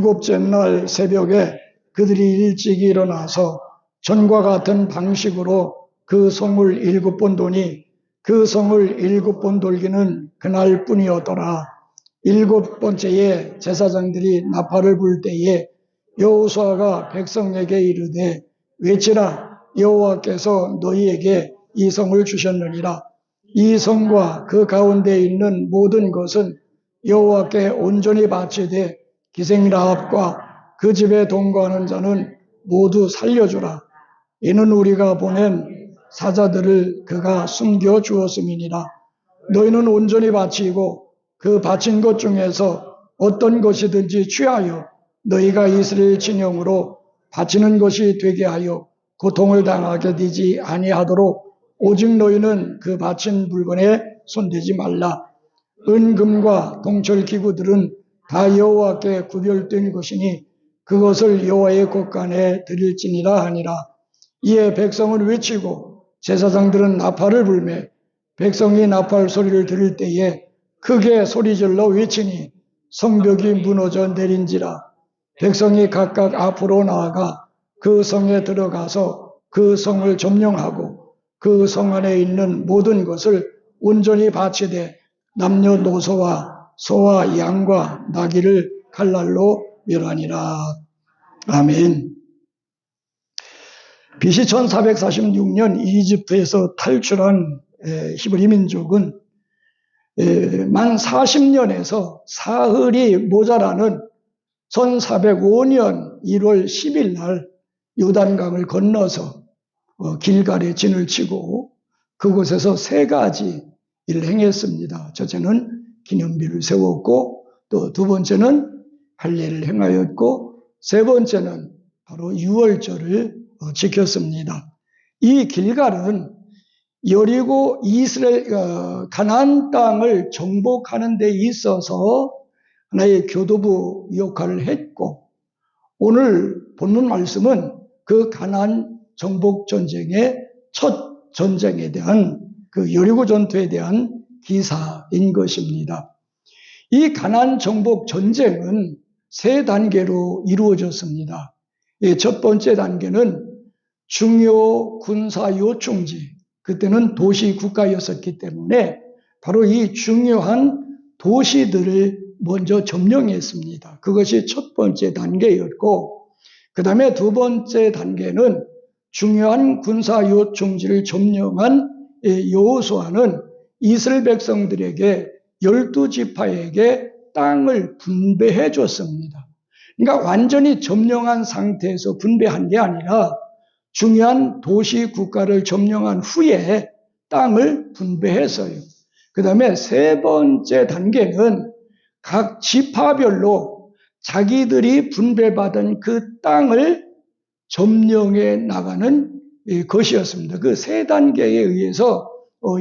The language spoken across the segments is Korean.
일곱째 날 새벽에 그들이 일찍 일어나서 전과 같은 방식으로 그 성을 7번 도니 그 성을 7번 돌기는 그날뿐이었더라. 7번째에 제사장들이 나팔을 불 때에 여호수아가 백성에게 이르되 외치라, 여호와께서 너희에게 이 성을 주셨느니라. 이 성과 그 가운데 있는 모든 것은 여호와께 온전히 바치되 기생라합과 그 집에 동거하는 자는 모두 살려주라. 이는 우리가 보낸 사자들을 그가 숨겨 주었음이니라. 너희는 온전히 바치고 그 바친 것 중에서 어떤 것이든지 취하여 너희가 이스라엘 진영으로 바치는 것이 되게 하여 고통을 당하게 되지 아니하도록 오직 너희는 그 바친 물건에 손대지 말라. 은금과 동철 기구들은 다 여호와께 구별된 것이니 그것을 여호와의 곳간에 드릴지니라 하니라. 이에 백성은 외치고 제사장들은 나팔을 불매 백성이 나팔 소리를 들을 때에 크게 소리질러 외치니 성벽이 무너져 내린지라. 백성이 각각 앞으로 나아가 그 성에 들어가서 그 성을 점령하고 그 성 안에 있는 모든 것을 온전히 바치되 남녀노소와 소와 양과 나귀를 칼날로 멸하니라. 아멘. BC 1446년 이집트에서 탈출한 히브리 민족은 만 40년에서 사흘이 모자라는 1405년 1월 10일 날 요단강을 건너서 길갈에 진을 치고 그곳에서 3가지 일을 행했습니다. 첫째는 기념비를 세웠고 또 두 번째는 할례를 행하였고 세 번째는 바로 유월절을 지켰습니다. 이 길갈은 여리고 이스라엘 가나안 땅을 정복하는 데 있어서 하나의 교도부 역할을 했고 오늘 본문 말씀은 그 가나안 정복 전쟁의 첫 전쟁에 대한 그 여리고 전투에 대한 기사인 것입니다. 이 가나안 정복 전쟁은 3단계로 이루어졌습니다. 첫 번째 단계는 중요 군사 요충지, 그때는 도시 국가였었기 때문에 바로 이 중요한 도시들을 먼저 점령했습니다. 그것이 첫 번째 단계였고 그 다음에 두 번째 단계는 중요한 군사 요충지를 점령한 여호수아는 이스라엘 백성들에게 12지파에게 땅을 분배해 줬습니다. 그러니까 완전히 점령한 상태에서 분배한 게 아니라 중요한 도시 국가를 점령한 후에 땅을 분배해서요. 그 다음에 세 번째 단계는 각 지파별로 자기들이 분배받은 그 땅을 점령해 나가는 것이었습니다. 그 3단계에 의해서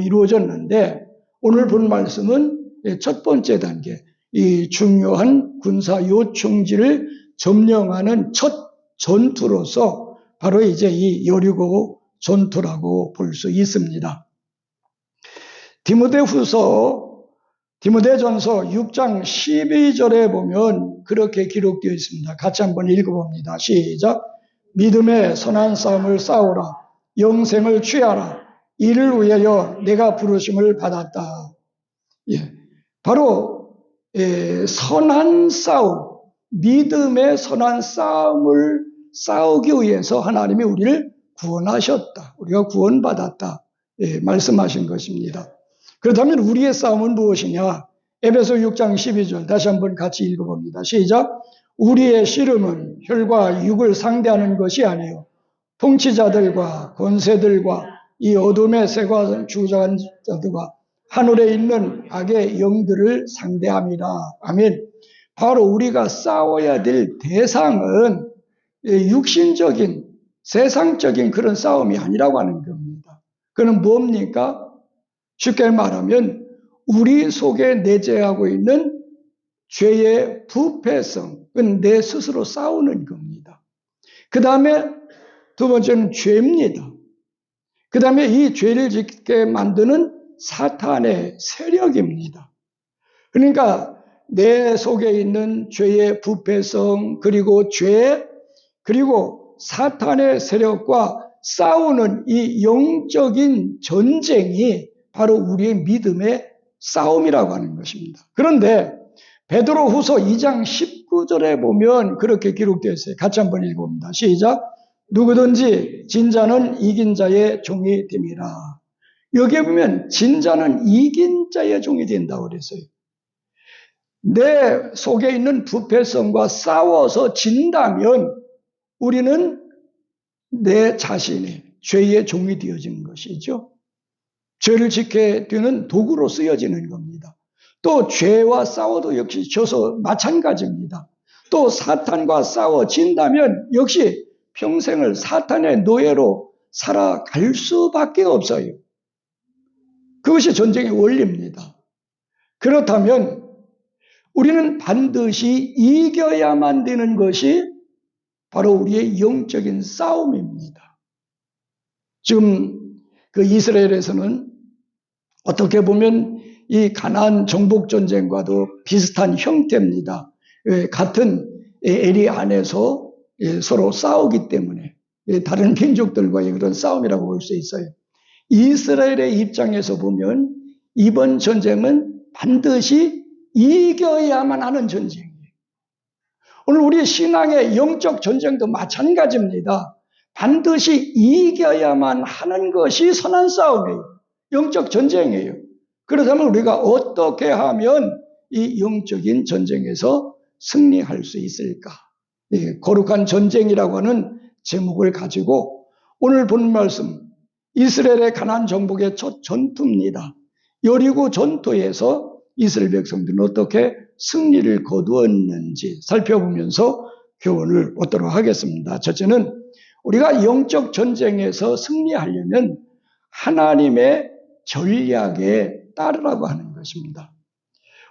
이루어졌는데 오늘 본 말씀은 첫 번째 단계, 이 중요한 군사 요충지를 점령하는 첫 전투로서 바로 이제 이 여리고 전투라고 볼 수 있습니다. 디모데전서 6장 12절에 보면 그렇게 기록되어 있습니다. 같이 한번 읽어봅니다. 시작. 믿음의 선한 싸움을 싸우라. 영생을 취하라. 이를 위하여 내가 부르심을 받았다. 바로 선한 싸움, 믿음의 선한 싸움을 싸우기 위해서 하나님이 우리를 구원하셨다. 우리가 구원받았다. 말씀하신 것입니다. 그렇다면 우리의 싸움은 무엇이냐? 에베소 6장 12절 다시 한번 같이 읽어봅니다. 시작. 우리의 씨름은 혈과 육을 상대하는 것이 아니요 통치자들과 권세들과 이 어둠의 세관 주장한 자들과 하늘에 있는 악의 영들을 상대함이라. 아멘. 바로 우리가 싸워야 될 대상은 육신적인 세상적인 그런 싸움이 아니라고 하는 겁니다. 그는 뭡니까? 쉽게 말하면 우리 속에 내재하고 있는 죄의 부패성은 내 스스로 싸우는 겁니다. 그 다음에 두 번째는 죄입니다. 그 다음에 이 죄를 짓게 만드는 사탄의 세력입니다. 그러니까 내 속에 있는 죄의 부패성, 그리고 죄, 그리고 사탄의 세력과 싸우는 이 영적인 전쟁이 바로 우리의 믿음의 싸움이라고 하는 것입니다. 그런데 베드로후서 2장 19절에 보면 그렇게 기록되어 있어요. 같이 한번 읽어봅니다. 시작. 누구든지 진자는 이긴 자의 종이 됨이라. 여기에 보면 진자는 이긴 자의 종이 된다고 그랬어요. 내 속에 있는 부패성과 싸워서 진다면 우리는 내 자신이 죄의 종이 되어지는 것이죠. 죄를 지게 되는 도구로 쓰여지는 겁니다. 또 죄와 싸워도 역시 져서 마찬가지입니다. 또 사탄과 싸워진다면 역시 평생을 사탄의 노예로 살아갈 수밖에 없어요. 그것이 전쟁의 원리입니다. 그렇다면 우리는 반드시 이겨야만 되는 것이 바로 우리의 영적인 싸움입니다. 지금 그 이스라엘에서는 어떻게 보면 이 가나안 정복 전쟁과도 비슷한 형태입니다. 같은 에리 안에서 서로 싸우기 때문에 다른 민족들과의 그런 싸움이라고 볼 수 있어요. 이스라엘의 입장에서 보면 이번 전쟁은 반드시 이겨야만 하는 전쟁이에요. 오늘 우리 신앙의 영적 전쟁도 마찬가지입니다. 반드시 이겨야만 하는 것이 선한 싸움이에요. 영적 전쟁이에요. 그렇다면 우리가 어떻게 하면 이 영적인 전쟁에서 승리할 수 있을까? 거룩한 전쟁이라고 하는 제목을 가지고 오늘 본 말씀, 이스라엘의 가나안 정복의 첫 전투입니다. 여리고 전투에서 이스라엘 백성들은 어떻게 승리를 거두었는지 살펴보면서 교훈을 얻도록 하겠습니다. 첫째는 우리가 영적 전쟁에서 승리하려면 하나님의 전략에 따르라고 하는 것입니다.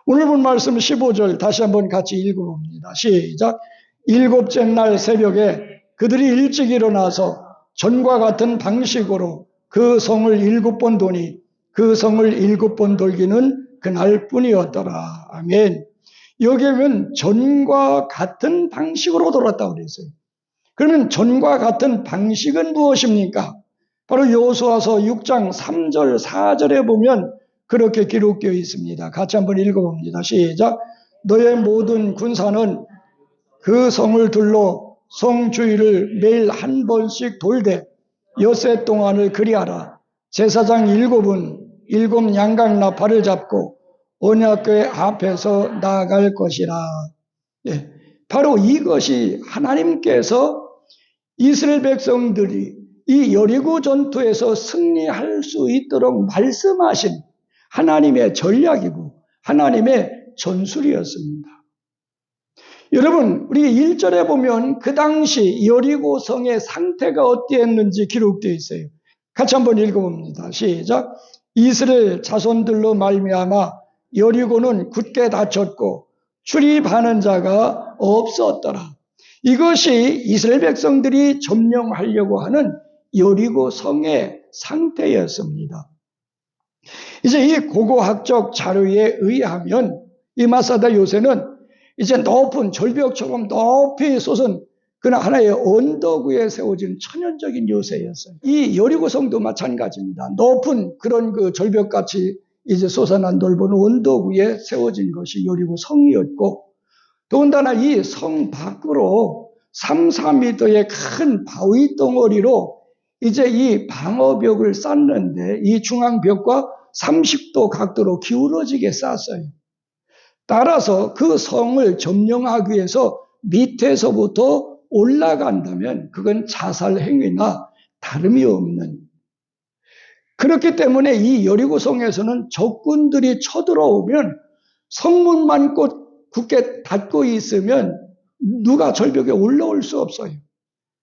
오늘 본 말씀 15절 다시 한번 같이 읽어봅니다. 시작. 일곱째 날 새벽에 그들이 일찍 일어나서 전과 같은 방식으로 그 성을 7번 도니 그 성을 7번 돌기는 그날 뿐이었더라. 아멘. 여기에 보면 전과 같은 방식으로 돌았다고 그랬어요. 그러면 전과 같은 방식은 무엇입니까? 바로 여호수아서 6장 3절 4절에 보면 그렇게 기록되어 있습니다. 같이 한번 읽어봅니다. 시작. 너의 모든 군사는 그 성을 둘러 성 주위를 매일 한 번씩 돌되 엿새 동안을 그리하라. 제사장 7은 7 양각 나팔을 잡고 언약궤 앞에서 나아갈 것이라. 예, 바로 이것이 하나님께서 이스라엘 백성들이 이 여리고 전투에서 승리할 수 있도록 말씀하신 하나님의 전략이고 하나님의 전술이었습니다. 여러분, 우리 1절에 보면 그 당시 여리고 성의 상태가 어땠는지 기록되어 있어요. 같이 한번 읽어봅니다. 시작. 이스라엘 자손들로 말미암아 여리고는 굳게 닫혔고 출입하는 자가 없었더라. 이것이 이스라엘 백성들이 점령하려고 하는 여리고 성의 상태였습니다. 이제 이 고고학적 자료에 의하면 이 마사다 요새는 이제 높은 절벽처럼 높이 솟은 그런 하나의 언덕 위에 세워진 천연적인 요새였어요. 이 여리고 성도 마찬가지입니다. 높은 그런 그 절벽같이 이제 솟아난 넓은 언덕 위에 세워진 것이 여리고 성이었고, 더군다나 이 성 밖으로 3, 4m의 큰 바위 덩어리로 이제 이 방어벽을 쌓는데 이 중앙벽과 30도 각도로 기울어지게 쌓았어요. 따라서 그 성을 점령하기 위해서 밑에서부터 올라간다면 그건 자살 행위나 다름이 없는, 그렇기 때문에 이 여리고 성에서는 적군들이 쳐들어오면 성문만 굳게 닫고 있으면 누가 절벽에 올라올 수 없어요.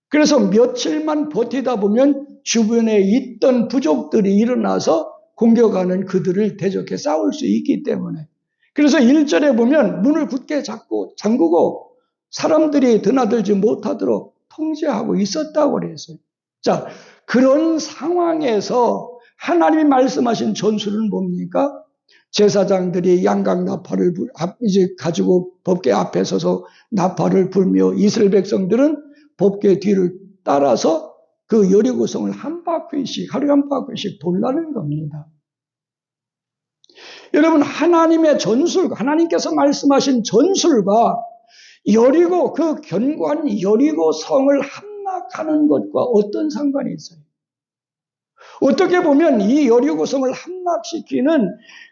그래서 며칠만 버티다 보면 주변에 있던 부족들이 일어나서 공격하는 그들을 대적해 싸울 수 있기 때문에, 그래서 1절에 보면 문을 굳게 잠그고 사람들이 드나들지 못하도록 통제하고 있었다고 그랬어요. 그런 상황에서 하나님이 말씀하신 전술은 뭡니까? 제사장들이 양각 나팔을 이제 가지고 법궤 앞에 서서 나팔을 불며 이스라엘 백성들은 법궤 뒤를 따라서 그 여리고성을 하루에 한 바퀴씩 돌라는 겁니다. 여러분, 하나님의 전술과 하나님께서 말씀하신 전술과 여리고 그 견고한 여리고 성을 함락하는 것과 어떤 상관이 있어요? 어떻게 보면 이 여리고 성을 함락시키는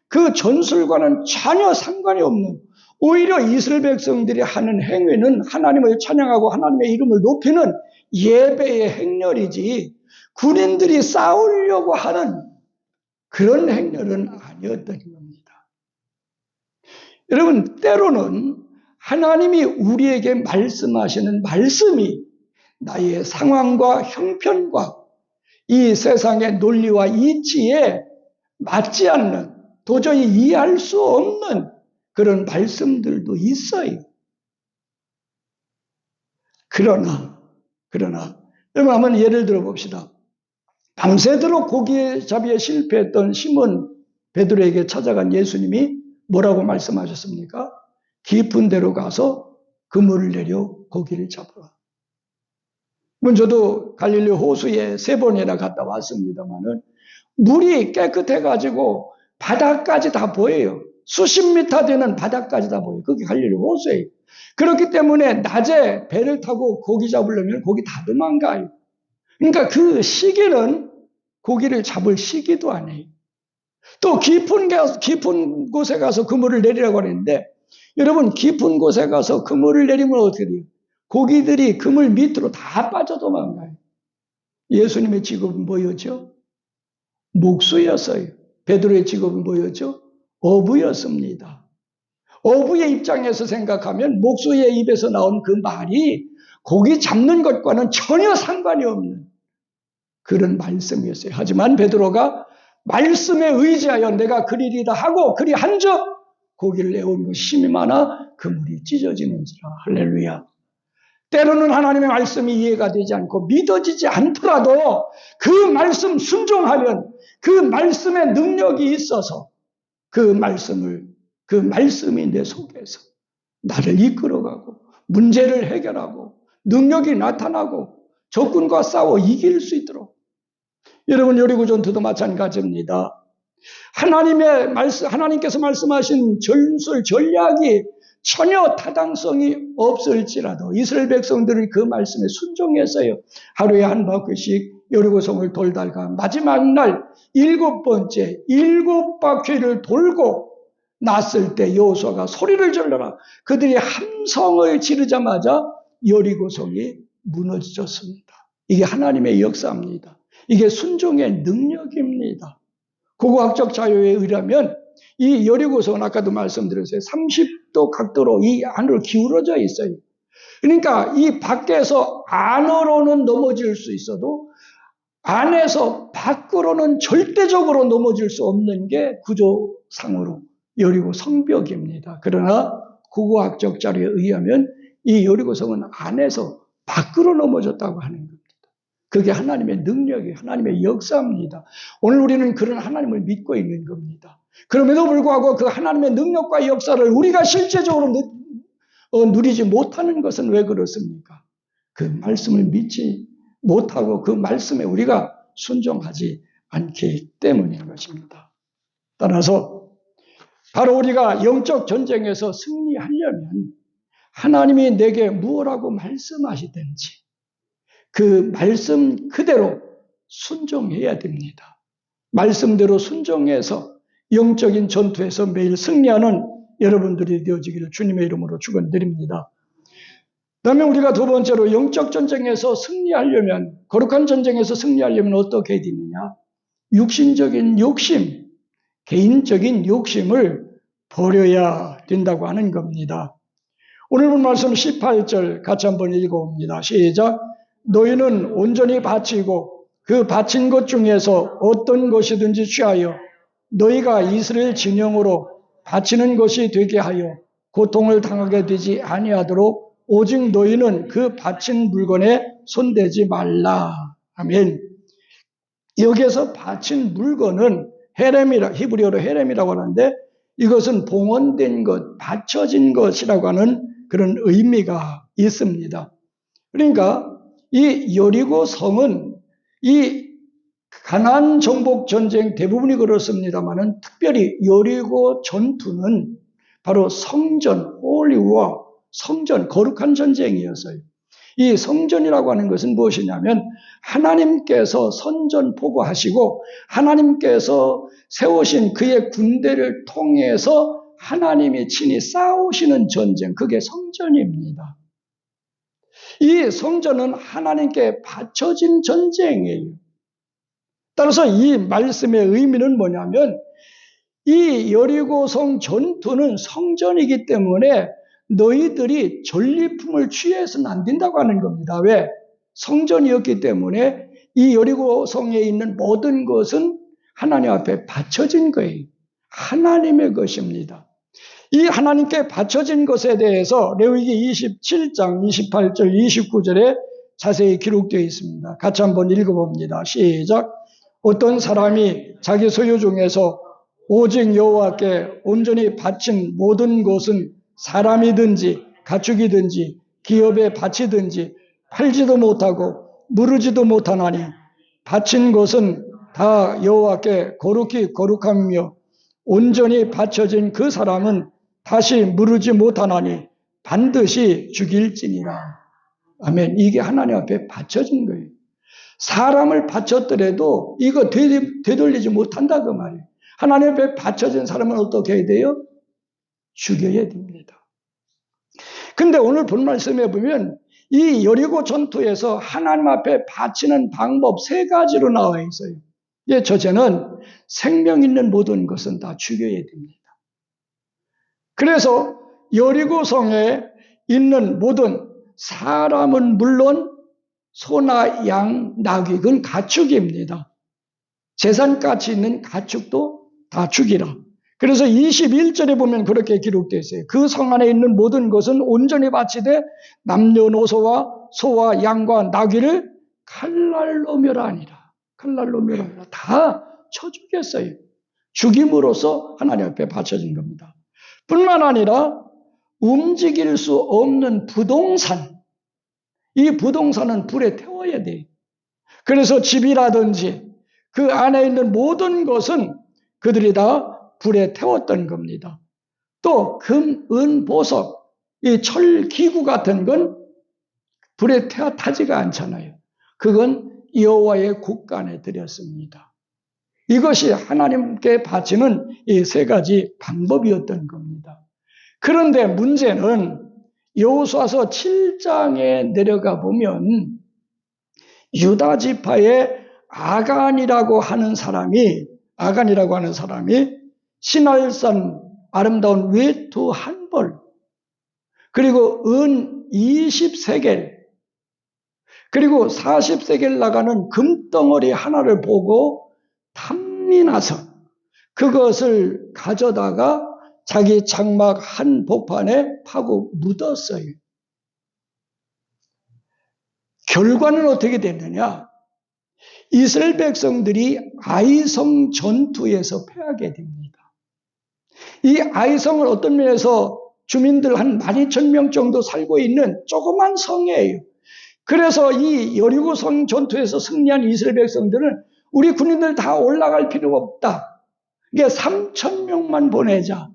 그 전술과는 전혀 상관이 없는, 오히려 이스라엘 백성들이 하는 행위는 하나님을 찬양하고 하나님의 이름을 높이는 예배의 행렬이지 군인들이 싸우려고 하는 그런 행렬은 아니었던 겁니다. 여러분, 때로는 하나님이 우리에게 말씀하시는 말씀이 나의 상황과 형편과 이 세상의 논리와 이치에 맞지 않는, 도저히 이해할 수 없는 그런 말씀들도 있어요. 그러나 여러분 한번 예를 들어 봅시다. 밤새도록 고기잡이에 실패했던 시몬 베드로에게 찾아간 예수님이 뭐라고 말씀하셨습니까? 깊은 데로 가서 그물을 내려 고기를 잡아라. 저도 갈릴리 호수에 3번이나 갔다 왔습니다만은 물이 깨끗해가지고 바닥까지 다 보여요. 수십 미터 되는 바닥까지 다 보여요. 그게 갈릴리 호수예요. 그렇기 때문에 낮에 배를 타고 고기 잡으려면 거기 다 도망가요. 그러니까 그 시기는 고기를 잡을 시기도 아니에요. 또 깊은 곳에 가서 그물을 내리라고 하는데, 여러분, 깊은 곳에 가서 그물을 내리면 어떻게 돼요? 고기들이 그물 밑으로 다 빠져 도망가요. 예수님의 직업은 뭐였죠? 목수였어요. 베드로의 직업은 뭐였죠? 어부였습니다. 어부의 입장에서 생각하면 목수의 입에서 나온 그 말이 고기 잡는 것과는 전혀 상관이 없는 그런 말씀이었어요. 하지만 베드로가 말씀에 의지하여 내가 그리리다 하고 그리한즉 고기를 내온 것 힘이 많아 그물이 찢어지는지라. 할렐루야. 때로는 하나님의 말씀이 이해가 되지 않고 믿어지지 않더라도 그 말씀 순종하면 그 말씀의 능력이 있어서 그 말씀이 내 속에서 나를 이끌어가고 문제를 해결하고 능력이 나타나고 적군과 싸워 이길 수 있도록. 여러분, 여리고 전투도 마찬가지입니다. 하나님께서 말씀하신 전술 전략이 전혀 타당성이 없을지라도 이스라엘 백성들은 그 말씀에 순종했어요. 하루에 한 바퀴씩 여리고성을 돌다가 마지막 날 7번째 7바퀴를 돌고 났을 때 여호수아가 소리를 질러라. 그들이 함성을 지르자마자 여리고성이 무너졌습니다. 이게 하나님의 역사입니다. 이게 순종의 능력입니다. 고고학적 자료에 의하면 이 여리고성은 아까도 말씀드렸어요. 30도 각도로 이 안으로 기울어져 있어요. 그러니까 이 밖에서 안으로는 넘어질 수 있어도 안에서 밖으로는 절대적으로 넘어질 수 없는 게 구조상으로 여리고 성벽입니다. 그러나 고고학적 자료에 의하면 이 여리고성은 안에서 밖으로 넘어졌다고 하는 겁니다. 그게 하나님의 능력이, 하나님의 역사입니다. 오늘 우리는 그런 하나님을 믿고 있는 겁니다. 그럼에도 불구하고 그 하나님의 능력과 역사를 우리가 실제적으로 누리지 못하는 것은 왜 그렇습니까? 그 말씀을 믿지 못하고 그 말씀에 우리가 순종하지 않기 때문인 것입니다. 따라서 바로 우리가 영적 전쟁에서 승리하려면 하나님이 내게 무엇라고 말씀하시든지 그 말씀 그대로 순종해야 됩니다. 말씀대로 순종해서 영적인 전투에서 매일 승리하는 여러분들이 되어지기를 주님의 이름으로 축원드립니다. 그다음에 우리가 두 번째로 영적 전쟁에서 승리하려면, 거룩한 전쟁에서 승리하려면 어떻게 해야 되느냐? 육신적인 욕심, 개인적인 욕심을 버려야 된다고 하는 겁니다. 오늘 본 말씀 18절 같이 한번 읽어봅니다. 시작. 너희는 온전히 바치고 그 바친 것 중에서 어떤 것이든지 취하여 너희가 이스라엘 진영으로 바치는 것이 되게 하여 고통을 당하게 되지 아니하도록 오직 너희는 그 바친 물건에 손대지 말라. 아멘. 여기에서 바친 물건은 헤렘이라, 히브리어로 헤렘이라고 하는데 이것은 봉헌된 것, 바쳐진 것이라고 하는 그런 의미가 있습니다. 그러니까 이 여리고 성은 이 가나안 정복 전쟁 대부분이 그렇습니다만은 특별히 여리고 전투는 바로 성전, 홀리와 성전, 거룩한 전쟁이었어요. 이 성전이라고 하는 것은 무엇이냐면 하나님께서 선전포고하시고 하나님께서 세우신 그의 군대를 통해서 하나님이 친히 싸우시는 전쟁, 그게 성전입니다. 이 성전은 하나님께 바쳐진 전쟁이에요. 따라서 이 말씀의 의미는 뭐냐면 이 여리고성 전투는 성전이기 때문에 너희들이 전리품을 취해서는 안 된다고 하는 겁니다. 왜? 성전이었기 때문에 이 여리고성에 있는 모든 것은 하나님 앞에 바쳐진 거예요. 하나님의 것입니다. 이 하나님께 바쳐진 것에 대해서 레위기 27장 28절 29절에 자세히 기록되어 있습니다. 같이 한번 읽어봅니다. 시작. 어떤 사람이 자기 소유 중에서 오직 여호와께 온전히 바친 모든 것은 사람이든지 가축이든지 기업에 바치든지 팔지도 못하고 무르지도 못하나니 바친 것은 다 여호와께 거룩히 거룩하며 온전히 바쳐진 그 사람은 다시 무르지 못하나니 반드시 죽일지니라. 아멘. 이게 하나님 앞에 바쳐진 거예요. 사람을 바쳤더라도 이거 되돌리지 못한다 그 말이에요. 하나님 앞에 바쳐진 사람은 어떻게 해야 돼요? 죽여야 됩니다. 근데 오늘 본 말씀에 보면 이 여리고 전투에서 하나님 앞에 바치는 방법 3가지로 나와 있어요. 예, 첫째는 생명 있는 모든 것은 다 죽여야 됩니다. 그래서 여리고성에 있는 모든 사람은 물론 소나 양, 나귀, 그건 가축입니다. 재산가치 있는 가축도 다 죽이라. 그래서 21절에 보면 그렇게 기록되어 있어요. 그 성 안에 있는 모든 것은 온전히 바치되 남녀노소와 소와 양과 나귀를 칼날로 멸하니라. 칼날로 멸하니라. 다 쳐 죽였어요. 죽임으로써 하나님 앞에 바쳐진 겁니다. 뿐만 아니라 움직일 수 없는 부동산, 이 부동산은 불에 태워야 돼요. 그래서 집이라든지 그 안에 있는 모든 것은 그들이 다 불에 태웠던 겁니다. 또 금, 은, 보석, 이 철 기구 같은 건 불에 타지가 않잖아요. 그건 여호와의 국간에 드렸습니다. 이것이 하나님께 바치는 이 3가지 방법이었던 겁니다. 그런데 문제는 여호수아서 7장에 내려가 보면 유다 지파의 아간이라고 하는 사람이 신할산 아름다운 외투 한 벌, 그리고 은 20세겔, 그리고 40세겔 나가는 금덩어리 하나를 보고 탐이 나서 그것을 가져다가 자기 장막 한 복판에 파고 묻었어요. 결과는 어떻게 됐느냐? 이스라엘 백성들이 아이성 전투에서 패하게 됩니다. 이 아이성은 어떤 면에서 주민들 한 12,000명 정도 살고 있는 조그만 성이에요. 그래서 이 여리고성 전투에서 승리한 이스라엘 백성들은 우리 군인들 다 올라갈 필요가 없다. 이게 3,000명만 보내자.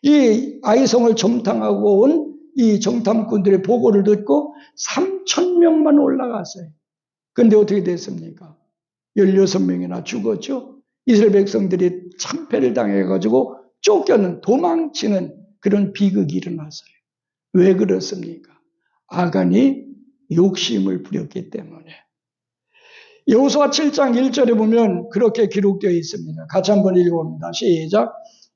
이 아이성을 정탐하고 온 이 정탐꾼들의 보고를 듣고 3,000명만 올라갔어요. 그런데 어떻게 됐습니까? 16명이나 죽었죠. 이스라엘 백성들이 참패를 당해가지고 쫓겨는 도망치는 그런 비극이 일어났어요. 왜 그렇습니까? 아간이 욕심을 부렸기 때문에. 여호수아 7장 1절에 보면 그렇게 기록되어 있습니다. 같이 한번 읽어봅니다. 시작.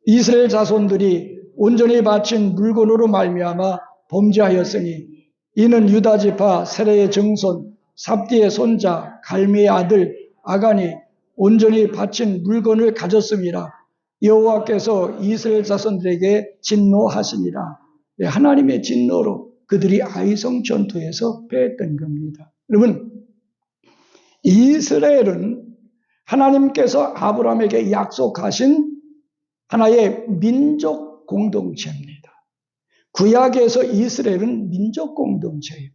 이스라엘 자손들이 온전히 바친 물건으로 말미암아 범죄하였으니 이는 유다 지파 세레의 증손 삽디의 손자 갈미의 아들 아간이 온전히 바친 물건을 가졌음이라. 여호와께서 이스라엘 자손들에게 진노하시니라. 하나님의 진노로 그들이 아이성 전투에서 패했던 겁니다. 여러분, 이스라엘은 하나님께서 아브라함에게 약속하신 하나의 민족 공동체입니다. 구약에서 이스라엘은 민족 공동체예요.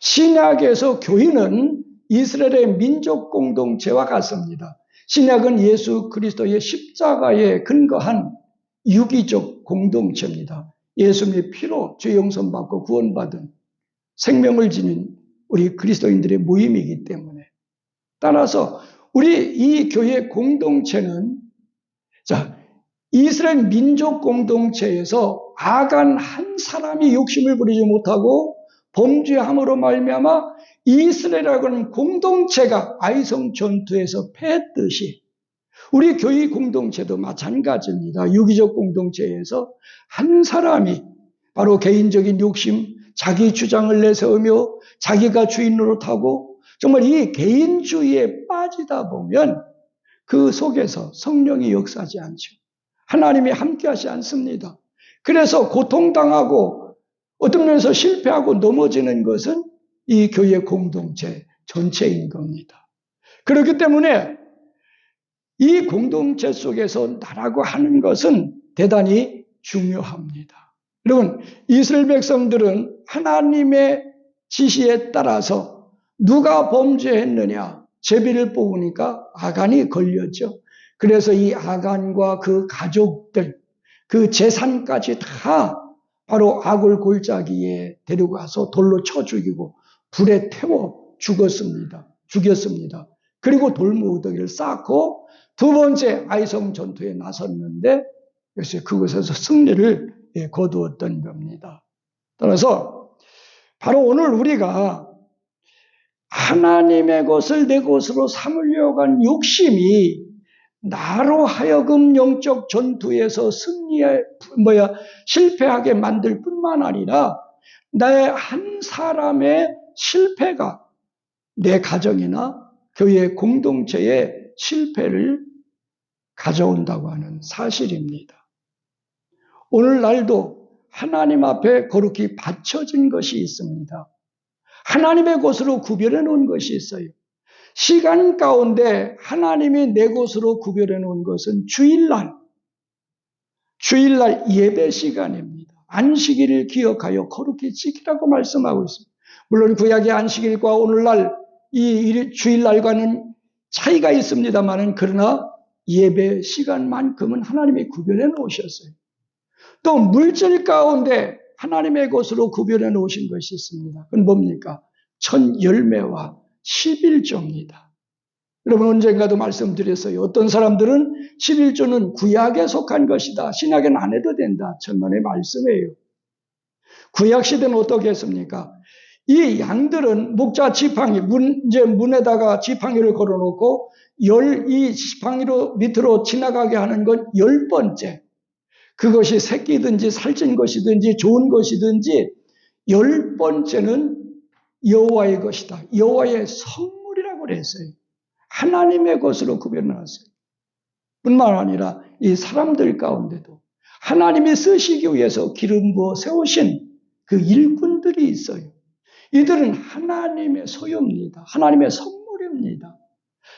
신약에서 교회는 이스라엘의 민족 공동체와 같습니다. 신약은 예수 그리스도의 십자가에 근거한 유기적 공동체입니다. 예수님의 피로 죄 용서 받고 구원받은 생명을 지닌 우리 그리스도인들의 모임이기 때문에, 따라서 우리 이 교회 공동체는 이스라엘 민족 공동체에서 아간 한 사람이 욕심을 부리지 못하고 범죄함으로 말미암아 이스라엘이라고 하는 공동체가 아이성 전투에서 패했듯이 우리 교회 공동체도 마찬가지입니다. 유기적 공동체에서 한 사람이 바로 개인적인 욕심, 자기 주장을 내세우며 자기가 주인 노릇하고 정말 이 개인주의에 빠지다 보면 그 속에서 성령이 역사하지 않죠. 하나님이 함께하지 않습니다. 그래서 고통당하고 어떤 면에서 실패하고 넘어지는 것은 이 교회 공동체 전체인 겁니다. 그렇기 때문에 이 공동체 속에서 나라고 하는 것은 대단히 중요합니다. 여러분, 이스라엘 백성들은 하나님의 지시에 따라서 누가 범죄했느냐, 제비를 뽑으니까 아간이 걸렸죠. 그래서 이 아간과 그 가족들, 그 재산까지 다 바로 아굴 골짜기에 데리고 가서 돌로 쳐 죽이고 불에 태워 죽였습니다. 그리고 돌무더기를 쌓고 두 번째 아이성 전투에 나섰는데 그래서 그곳에서 승리를 거두었던 겁니다. 따라서 바로 오늘 우리가 하나님의 것을 내 것으로 삼으려고 한 욕심이 나로 하여금 영적 전투에서 실패하게 만들 뿐만 아니라 나의 한 사람의 실패가 내 가정이나 교회 공동체의 실패를 가져온다고 하는 사실입니다. 오늘날도 하나님 앞에 거룩히 바쳐진 것이 있습니다. 하나님의 것으로 구별해 놓은 것이 있어요. 시간 가운데 하나님이 내 것으로 구별해 놓은 것은 주일날 예배 시간입니다. 안식일을 기억하여 거룩히 지키라고 말씀하고 있습니다. 물론 구약의 안식일과 오늘날 이 주일날과는 차이가 있습니다만 그러나 예배 시간만큼은 하나님이 구별해 놓으셨어요. 또 물질 가운데 하나님의 것으로 구별해 놓으신 것이 있습니다. 그건 뭡니까? 첫 열매와 11조입니다. 여러분 언젠가도 말씀드렸어요. 어떤 사람들은 11조는 구약에 속한 것이다. 신약에는 안 해도 된다. 천만의 말씀이에요. 구약 시대는 어떻게 했습니까? 이 양들은 목자 지팡이, 문에다가 지팡이를 걸어놓고 이 지팡이로 밑으로 지나가게 하는 건 10번째. 그것이 새끼든지 살찐 것이든지 좋은 것이든지 10번째는 여호와의 것이다. 여호와의 선물이라고 그랬어요. 하나님의 것으로 구별해놨어요. 뿐만 아니라 이 사람들 가운데도 하나님이 쓰시기 위해서 기름 부어 세우신 그 일꾼들이 있어요. 이들은 하나님의 소유입니다. 하나님의 선물입니다.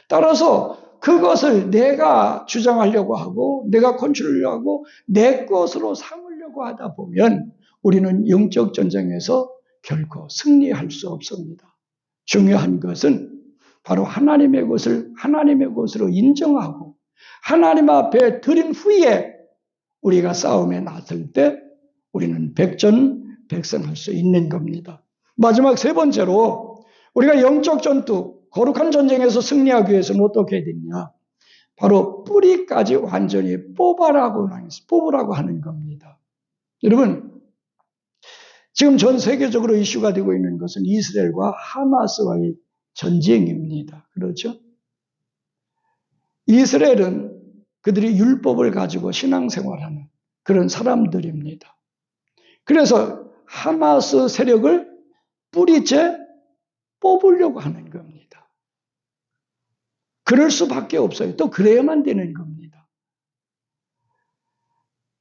따라서 그것을 내가 주장하려고 하고 내가 컨트롤하려고 하고 내 것으로 삼으려고 하다 보면 우리는 영적 전쟁에서 결코 승리할 수 없습니다. 중요한 것은 바로 하나님의 것을 하나님의 것으로 인정하고 하나님 앞에 드린 후에 우리가 싸움에 나설 때 우리는 백전백승할 수 있는 겁니다. 마지막 세 번째로 우리가 영적 전투, 거룩한 전쟁에서 승리하기 위해서는 어떻게 해야 되느냐? 바로 뿌리까지 완전히 뽑으라고 하는 겁니다. 여러분, 지금 전 세계적으로 이슈가 되고 있는 것은 이스라엘과 하마스와의 전쟁입니다. 그렇죠? 이스라엘은 그들이 율법을 가지고 신앙생활하는 그런 사람들입니다. 그래서 하마스 세력을 뿌리째 뽑으려고 하는 겁니다. 그럴 수밖에 없어요. 또 그래야만 되는 겁니다.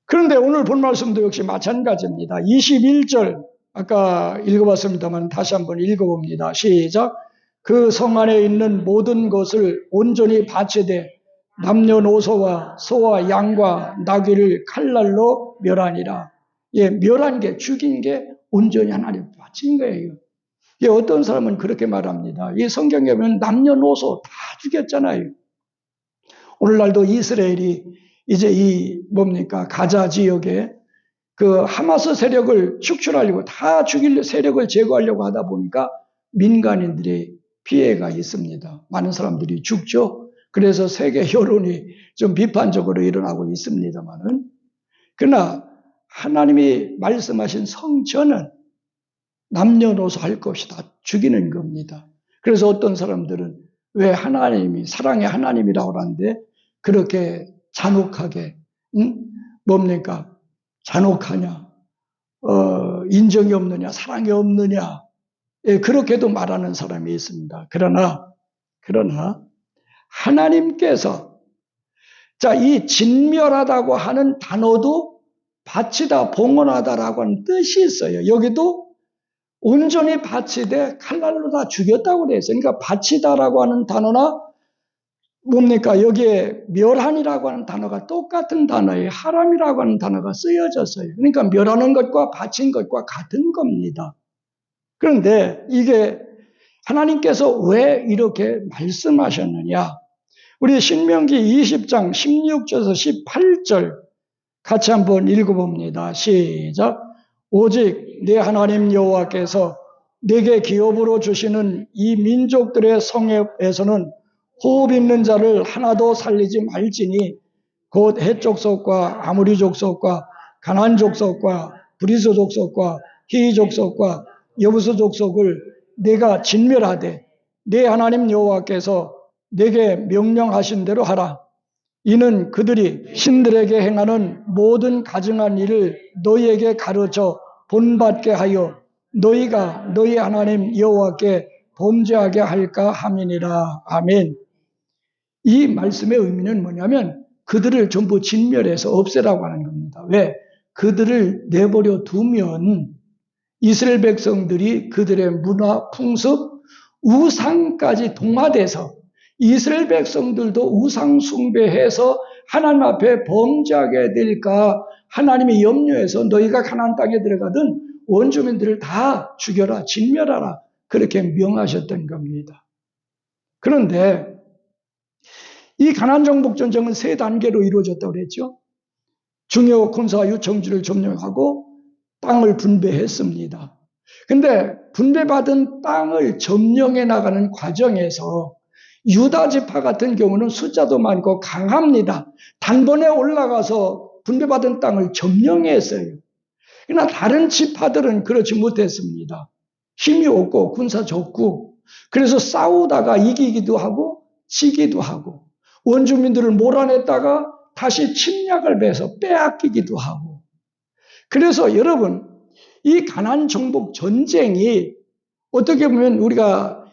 그런데 오늘 본 말씀도 역시 마찬가지입니다. 21절 아까 읽어봤습니다만 다시 한번 읽어봅니다. 시작. 그 성 안에 있는 모든 것을 온전히 바치되 남녀노소와 소와 양과 나귀를 칼날로 멸하니라. 예, 멸한 게, 죽인 게 온전히 하나님 바친 거예요. 예, 어떤 사람은 그렇게 말합니다. 이 성경에 보면 남녀노소 다 죽였잖아요. 오늘날도 이스라엘이 이제 이 뭡니까? 가자 지역에 그 하마스 세력을 축출하려고 다 죽일 세력을 제거하려고 하다 보니까 민간인들의 피해가 있습니다. 많은 사람들이 죽죠. 그래서 세계 여론이 좀 비판적으로 일어나고 있습니다만은, 그러나 하나님이 말씀하신 성전은 남녀노소 할 것 없이 다 죽이는 겁니다. 그래서 어떤 사람들은 왜 하나님이 사랑의 하나님이라고 하는데 그렇게 잔혹하게 뭡니까? 잔혹하냐? 인정이 없느냐? 사랑이 없느냐? 예, 그렇게도 말하는 사람이 있습니다. 그러나 하나님께서 자, 이 진멸하다고 하는 단어도 바치다, 봉헌하다라고 하는 뜻이 있어요. 여기도 온전히 바치되 칼날로 다 죽였다고 그래요. 그러니까 바치다라고 하는 단어나 뭡니까? 여기에 멸한이라고 하는 단어가 똑같은 단어예요. 하람이라고 하는 단어가 쓰여졌어요. 그러니까 멸하는 것과 바친 것과 같은 겁니다. 그런데 이게 하나님께서 왜 이렇게 말씀하셨느냐? 우리 신명기 20장 16절에서 18절 같이 한번 읽어봅니다. 시작. 오직 내 하나님 여호와께서 내게 기업으로 주시는 이 민족들의 성에서는 호흡 있는 자를 하나도 살리지 말지니 곧 헷 족속과 아모리 족속과 가나안 족속과 브리스 족속과 히위 족속과 여부스 족속을 내가 진멸하되 내 하나님 여호와께서 내게 명령하신 대로 하라. 이는 그들이 신들에게 행하는 모든 가증한 일을 너희에게 가르쳐 본받게 하여 너희가 너희 하나님 여호와께 범죄하게 할까 함이니라. 아멘. 이 말씀의 의미는 뭐냐면 그들을 전부 진멸해서 없애라고 하는 겁니다. 왜? 그들을 내버려 두면 이스라엘 백성들이 그들의 문화, 풍습, 우상까지 동화돼서 이스라엘 백성들도 우상 숭배해서 하나님 앞에 범죄하게 될까 하나님이 염려해서 너희가 가나안 땅에 들어가든 원주민들을 다 죽여라, 진멸하라 그렇게 명하셨던 겁니다. 그런데 이 가나안 정복 전쟁은 세 단계로 이루어졌다고 그랬죠. 중요 군사 유청지를 점령하고 땅을 분배했습니다. 근데 분배받은 땅을 점령해 나가는 과정에서 유다 지파 같은 경우는 숫자도 많고 강합니다. 단번에 올라가서 분배받은 땅을 점령했어요. 그러나 다른 지파들은 그렇지 못했습니다. 힘이 없고 군사 적고 그래서 싸우다가 이기기도 하고 지기도 하고 원주민들을 몰아냈다가 다시 침략을 해서 빼앗기기도 하고. 그래서 여러분 이 가나안 정복 전쟁이 어떻게 보면 우리가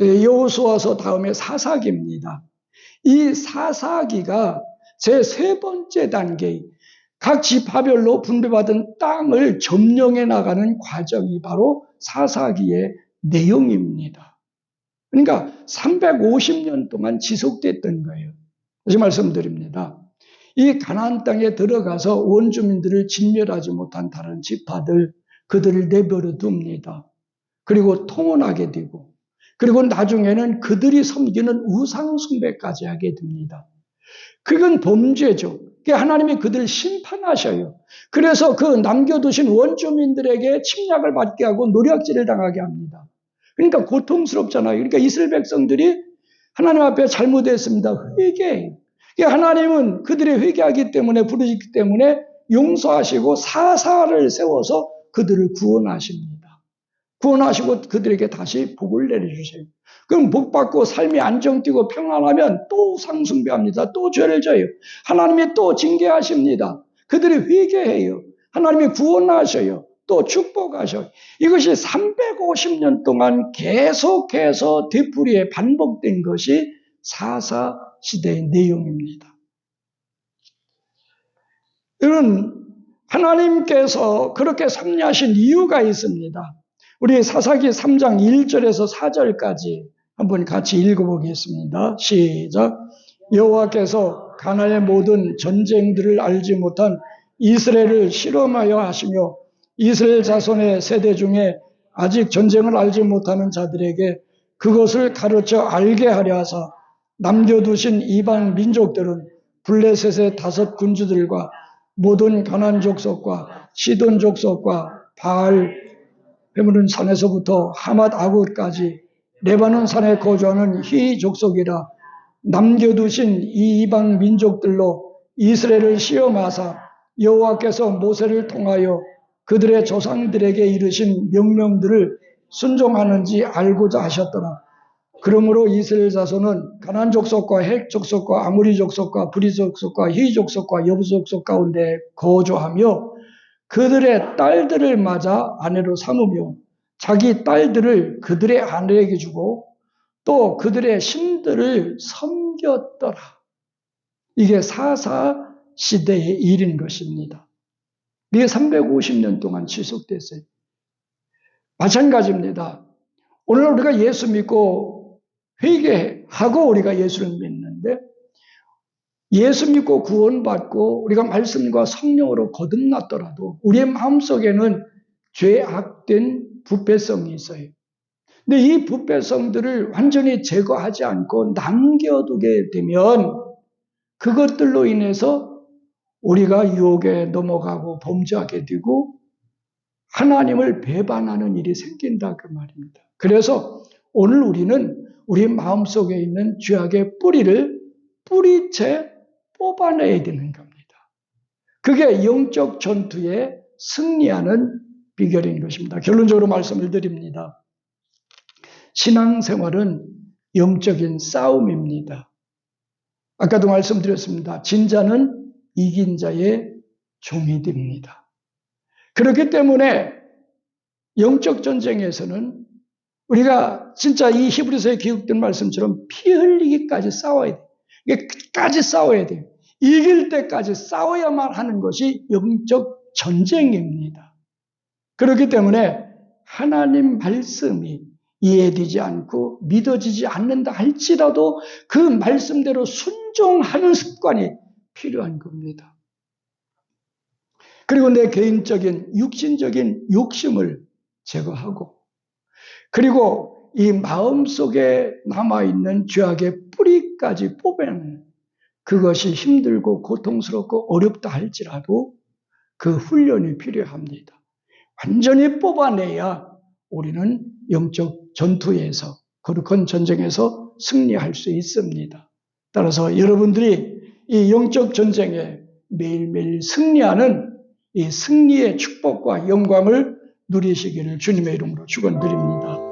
여호수아서 다음에 사사기입니다. 이 사사기가 제 세 번째 단계 각 지파별로 분배받은 땅을 점령해 나가는 과정이 바로 사사기의 내용입니다. 그러니까 350년 동안 지속됐던 거예요. 다시 말씀드립니다. 이 가나안 땅에 들어가서 원주민들을 진멸하지 못한 다른 지파들 그들을 내버려 둡니다. 그리고 통혼하게 되고 그리고 나중에는 그들이 섬기는 우상 숭배까지 하게 됩니다. 그건 범죄죠. 하나님이 그들을 심판하셔요. 그래서 그 남겨두신 원주민들에게 침략을 받게 하고 노략질을 당하게 합니다. 그러니까 고통스럽잖아요. 그러니까 이스라엘 백성들이 하나님 앞에 잘못했습니다. 회개해요. 하나님은 그들이 회개하기 때문에 부르시기 때문에 용서하시고 사사를 세워서 그들을 구원하십니다. 구원하시고 그들에게 다시 복을 내려주세요. 그럼 복받고 삶이 안정되고 평안하면 또 상숭배합니다. 또 죄를 져요. 하나님이 또 징계하십니다. 그들이 회개해요. 하나님이 구원하셔요. 또 축복하셔요. 이것이 350년 동안 계속해서 되풀이에 반복된 것이 사사시대의 내용입니다. 여러분, 하나님께서 그렇게 섭리하신 이유가 있습니다. 우리 사사기 3장 1절에서 4절까지 한번 같이 읽어보겠습니다. 시작. 여호와께서 가나안의 모든 전쟁들을 알지 못한 이스라엘을 실험하여 하시며 이스라엘 자손의 세대 중에 아직 전쟁을 알지 못하는 자들에게 그것을 가르쳐 알게 하려 하사 남겨두신 이방 민족들은 블레셋의 5 군주들과 모든 가나안 족속과 시돈 족속과 바알 베무른 산에서부터 하맛 아굿까지 레바논 산에 거주하는 히 족속이라 남겨두신 이 이방 민족들로 이스라엘을 시험하사 여호와께서 모세를 통하여 그들의 조상들에게 이르신 명령들을 순종하는지 알고자 하셨더라. 그러므로 이스라엘 자손은 가나안 족속과 헷 족속과 아모리 족속과 브리 족속과 히 족속과 여부 족속 가운데 거주하며 그들의 딸들을 맞아 아내로 삼으며 자기 딸들을 그들의 아내에게 주고 또 그들의 신들을 섬겼더라. 이게 사사 시대의 일인 것입니다. 이게 350년 동안 지속됐어요. 마찬가지입니다. 오늘 우리가 예수 믿고 회개하고 우리가 예수를 믿는데 예수 믿고 구원받고 우리가 말씀과 성령으로 거듭났더라도 우리의 마음속에는 죄악된 부패성이 있어요. 근데 이 부패성들을 완전히 제거하지 않고 남겨두게 되면 그것들로 인해서 우리가 유혹에 넘어가고 범죄하게 되고 하나님을 배반하는 일이 생긴다 그 말입니다. 그래서 오늘 우리는 우리 마음속에 있는 죄악의 뿌리를 뿌리채 뽑아내야 되는 겁니다. 그게 영적 전투에 승리하는 비결인 것입니다. 결론적으로 말씀을 드립니다. 신앙생활은 영적인 싸움입니다. 아까도 말씀드렸습니다. 진자는 이긴 자의 종이 됩니다. 그렇기 때문에 영적 전쟁에서는 우리가 진짜 이 히브리서에 기록된 말씀처럼 피 흘리기까지 싸워야 돼요. 이게 끝까지 싸워야 돼요. 이길 때까지 싸워야만 하는 것이 영적 전쟁입니다. 그렇기 때문에 하나님 말씀이 이해되지 않고 믿어지지 않는다 할지라도 그 말씀대로 순종하는 습관이 필요한 겁니다. 그리고 내 개인적인 육신적인 욕심을 제거하고 그리고 이 마음속에 남아있는 죄악의 뿌리까지 뽑아내는 그것이 힘들고 고통스럽고 어렵다 할지라도 그 훈련이 필요합니다. 완전히 뽑아내야 우리는 영적 전투에서 거룩한 전쟁에서 승리할 수 있습니다. 따라서 여러분들이 이 영적 전쟁에 매일매일 승리하는 이 승리의 축복과 영광을 누리시기를 주님의 이름으로 축원드립니다.